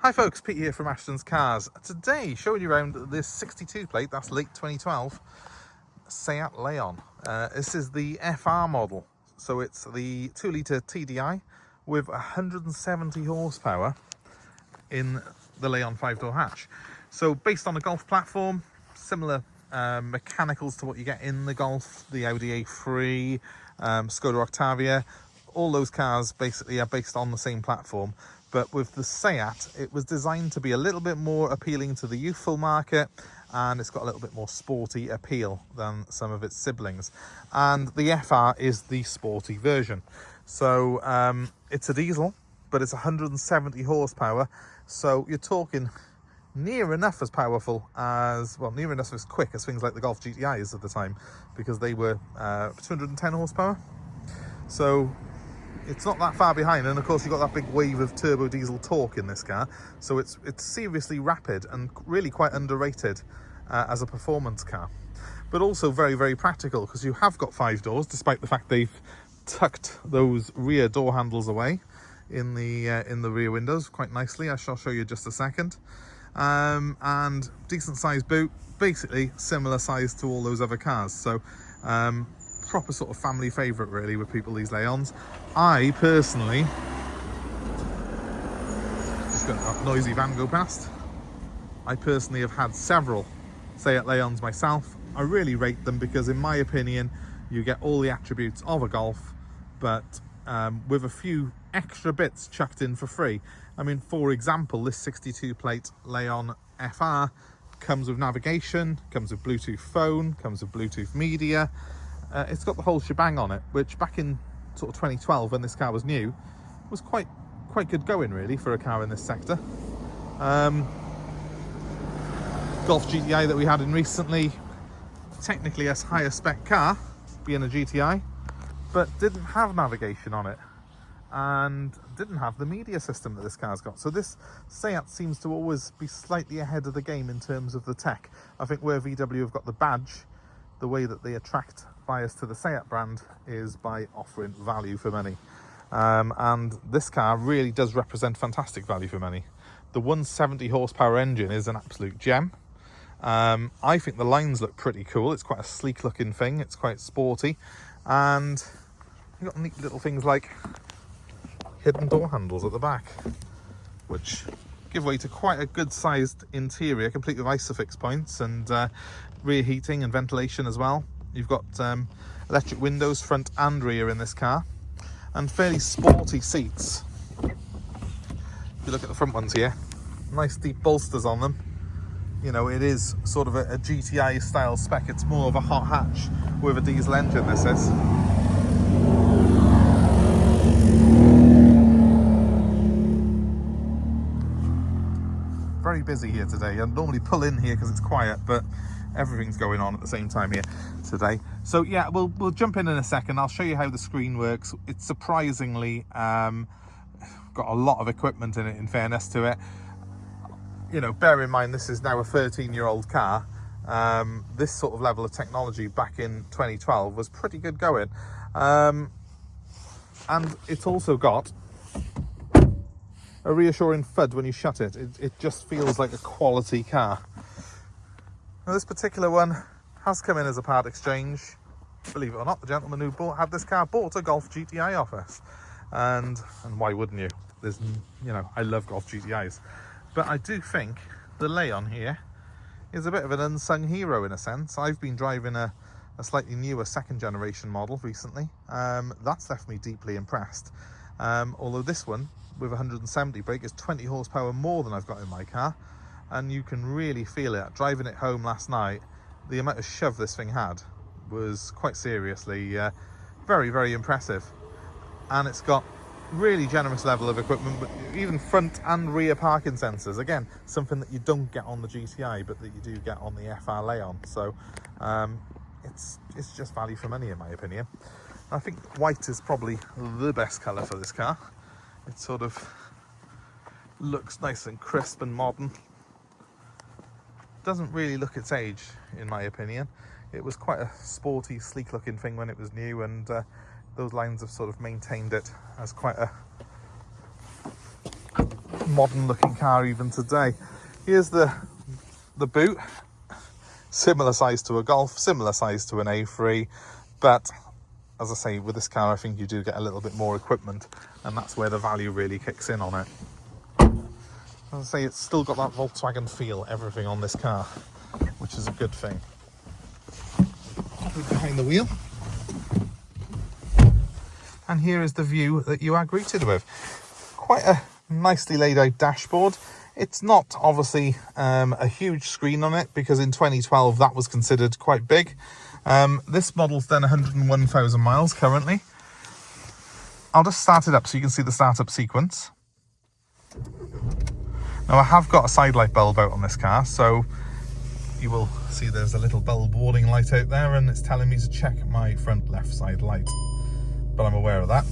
Hi folks, Pete here from Ashton's Cars. Today showing you around this 62 plate, that's late 2012, Seat Leon. This is the FR model, so it's the 2-litre TDI with 170 horsepower in the Leon 5-door hatch. So based on a Golf platform, similar mechanicals to what you get in the Golf, the Audi A3, Skoda Octavia. All those cars basically are based on the same platform, but with the Seat, it was designed to be a little bit more appealing to the youthful market, and it's got a little bit more sporty appeal than some of its siblings. And the FR is the sporty version. So it's a diesel, but it's 170 horsepower. So you're talking near enough as powerful as, well, near enough as quick as things like the Golf GTIs at the time, because they were 210 horsepower. So it's not that far behind, and of course you've got that big wave of turbo diesel torque in this car, so it's seriously rapid and really quite underrated as a performance car, but also very, very practical, because you have got 5 doors, despite the fact they've tucked those rear door handles away in the rear windows quite nicely. I shall show you just a second. And decent sized boot, basically similar size to all those other cars. So proper sort of family favourite really with people, these Leons. I personally, just got a noisy van go past, I personally have had several Seat Leons myself. I really rate them because in my opinion you get all the attributes of a Golf, but with a few extra bits chucked in for free. I mean, for example, this 62 plate Leon FR comes with navigation, comes with Bluetooth phone, comes with Bluetooth media. It's got the whole shebang on it, which back in sort of 2012 when this car was new was quite good going really for a car in this sector. Golf GTI that we had in recently, technically a higher spec car, being a GTI, but didn't have navigation on it and didn't have the media system that this car's got. So this Seat seems to always be slightly ahead of the game in terms of the tech. I think where VW have got the badge, the way that they attract buyers to the Seat brand is by offering value for money. And this car really does represent fantastic value for money. The 170 horsepower engine is an absolute gem. I think the lines look pretty cool. It's quite a sleek looking thing. It's quite sporty. And you've got neat little things like hidden door handles at the back, which give way to quite a good sized interior, complete with isofix points and rear heating and ventilation as well. You've got electric windows front and rear in this car, and fairly sporty seats. If you look at the front ones here, nice deep bolsters on them. You know, it is sort of a GTI style spec. It's more of a hot hatch with a diesel engine, this is. Very busy here today. I normally pull in here because it's quiet, but everything's going on at the same time here today. So yeah, we'll jump in a second. I'll show you how the screen works. It's surprisingly got a lot of equipment in it, in fairness to it. You know, bear in mind this is now a 13-year-old car. This sort of level of technology back in 2012 was pretty good going. And it's also got a reassuring thud when you shut it. It just feels like a quality car. Now this particular one has come in as a part exchange. Believe it or not, the gentleman who had this car bought a Golf GTI off us. And why wouldn't you? There's, you know, I love Golf GTIs. But I do think the Leon here is a bit of an unsung hero in a sense. I've been driving a slightly newer second generation model recently. That's left me deeply impressed. Although this one with 170 brake is 20 horsepower more than I've got in my car, and you can really feel it. Driving it home last night, the amount of shove this thing had was quite seriously very, very impressive. And it's got really generous level of equipment, but even front and rear parking sensors, again something that you don't get on the GTI but that you do get on the FR Leon. So it's just value for money in my opinion. I think white is probably the best colour for this car. It sort of looks nice and crisp and modern. Doesn't really look its age in my opinion. It was quite a sporty, sleek looking thing when it was new, and those lines have sort of maintained it as quite a modern looking car even today. Here's the boot, similar size to a Golf, similar size to an A3, but as I say, with this car I think you do get a little bit more equipment, and that's where the value really kicks in on it. As I say, it's still got that Volkswagen feel, everything on this car, which is a good thing. Behind the wheel, and here is the view that you are greeted with. Quite a nicely laid out dashboard. It's not obviously a huge screen on it, because in 2012 that was considered quite big. This model's done 101,000 miles currently. I'll just start it up so you can see the startup sequence. Now I have got a side light bulb out on this car, so you will see there's a little bulb warning light out there, and it's telling me to check my front left side light, but I'm aware of that.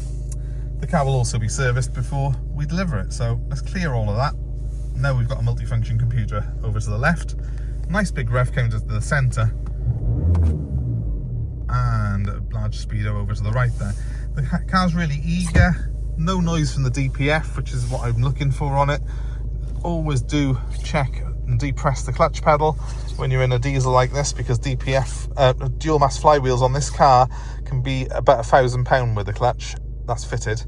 The car will also be serviced before we deliver it, so let's clear all of that. Now we've got a multifunction computer over to the left, nice big rev counter to the centre, and a large speedo over to the right there. The car's really eager, no noise from the DPF, which is what I'm looking for on it. Always do check and depress the clutch pedal when you're in a diesel like this, because DPF, dual mass flywheels on this car can be about £1,000 with the clutch that's fitted.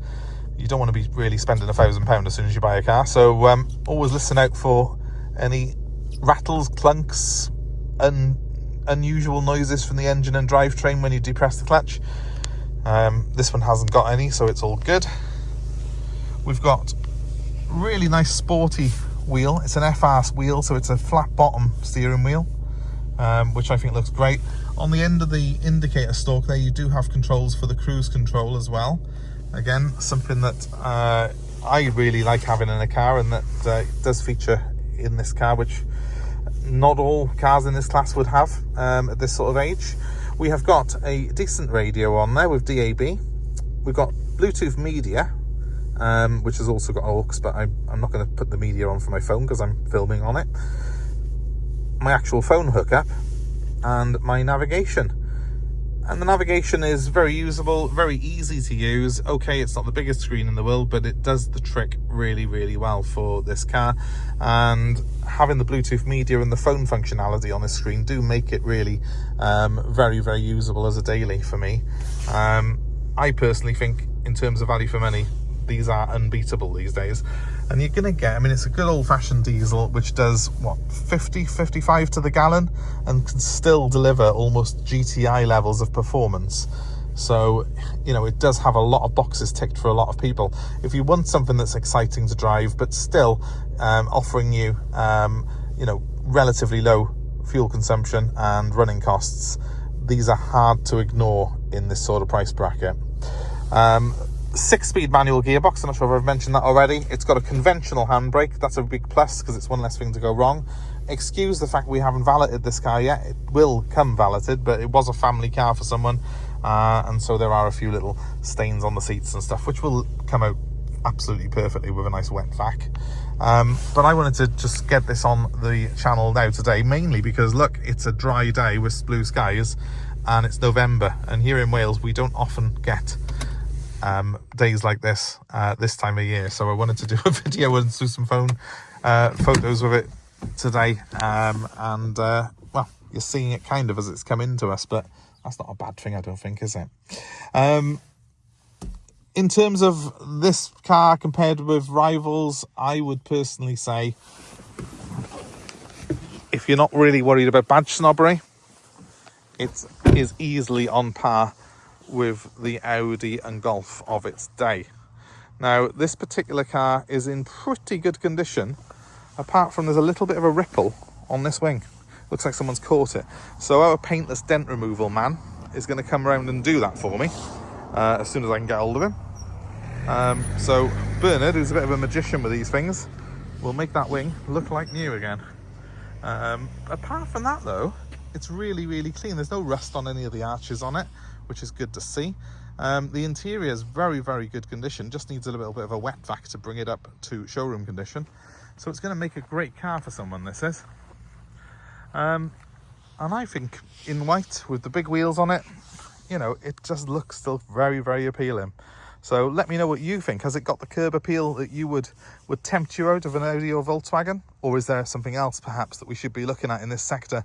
You don't want to be really spending £1,000 as soon as you buy a car, so always listen out for any rattles, clunks, unusual noises from the engine and drivetrain when you depress the clutch. This one hasn't got any, so it's all good. We've got really nice sporty wheel. It's an FR wheel, so it's a flat bottom steering wheel, which I think looks great. On the end of the indicator stalk there, you do have controls for the cruise control as well. Again, something that I really like having in a car, and that does feature in this car, which not all cars in this class would have at this sort of age. We have got a decent radio on there with DAB. We've got Bluetooth media, which has also got aux, but I'm not going to put the media on for my phone because I'm filming on it. My actual phone hookup, and my navigation. And the navigation is very usable, very easy to use. Okay, it's not the biggest screen in the world, but it does the trick really, really well for this car. And having the Bluetooth media and the phone functionality on this screen do make it really very, very usable as a daily for me. I personally think, in terms of value for money, these are unbeatable these days. And you're gonna get, I mean, it's a good old-fashioned diesel which does what, 55 to the gallon, and can still deliver almost GTI levels of performance. So, you know, it does have a lot of boxes ticked for a lot of people. If you want something that's exciting to drive but still offering you you know, relatively low fuel consumption and running costs, these are hard to ignore in this sort of price bracket. 6-speed manual gearbox. I'm not sure if I've mentioned that already. It's got a conventional handbrake. That's a big plus because it's one less thing to go wrong. Excuse the fact we haven't valeted this car yet. It will come valeted, but it was a family car for someone, and so there are a few little stains on the seats and stuff, which will come out absolutely perfectly with a nice wet vac. But I wanted to just get this on the channel now today, mainly because look, it's a dry day with blue skies, and it's November, and here in Wales we don't often get days like this time of year. So I wanted to do a video and do some photos with it today, and well, you're seeing it kind of as it's come into us, but that's not a bad thing, I don't think, is it? In terms of this car compared with rivals, I would personally say, if you're not really worried about badge snobbery, it is easily on par with the Audi and Golf of its day. Now, this particular car is in pretty good condition, apart from there's a little bit of a ripple on this wing. Looks like someone's caught it. So our paintless dent removal man is going to come around and do that for me as soon as I can get hold of him. So Bernard, who's a bit of a magician with these things, will make that wing look like new again. Apart from that though, it's really, really clean. There's no rust on any of the arches on it, which is good to see. The interior is very, very good condition, just needs a little bit of a wet vac to bring it up to showroom condition. So it's going to make a great car for someone, this is. And I think in white with the big wheels on it, you know, it just looks still very, very appealing. So let me know what you think. Has it got the curb appeal that you would tempt you out of an Audi or Volkswagen? Or is there something else perhaps that we should be looking at in this sector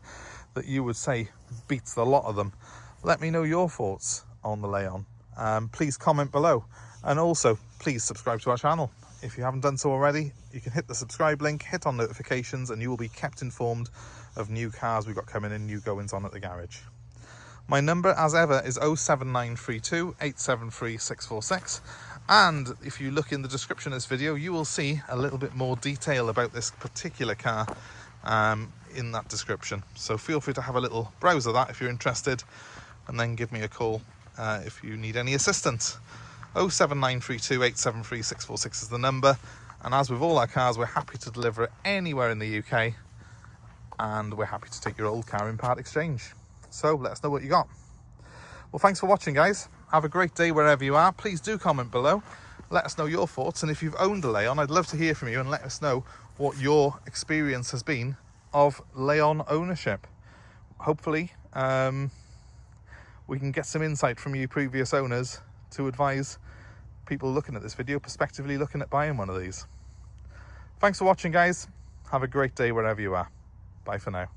that you would say beats the lot of them? Let me know your thoughts on the Leon. Please comment below, and also please subscribe to our channel. If you haven't done so already, you can hit the subscribe link, hit on notifications, and you will be kept informed of new cars we've got coming in, new goings on at the garage. My number, as ever, is 07932 873 646. And if you look in the description of this video, you will see a little bit more detail about this particular car in that description. So feel free to have a little browse of that if you're interested, and then give me a call if you need any assistance. 07932 873 646 is the number. And as with all our cars, we're happy to deliver it anywhere in the UK, and we're happy to take your old car in part exchange. So let us know what you got. Well, thanks for watching, guys. Have a great day wherever you are. Please do comment below. Let us know your thoughts. And if you've owned a Leon, I'd love to hear from you and let us know what your experience has been of Leon ownership. Hopefully, we can get some insight from you previous owners to advise people looking at this video, prospectively looking at buying one of these. Thanks for watching, guys. Have a great day wherever you are. Bye for now.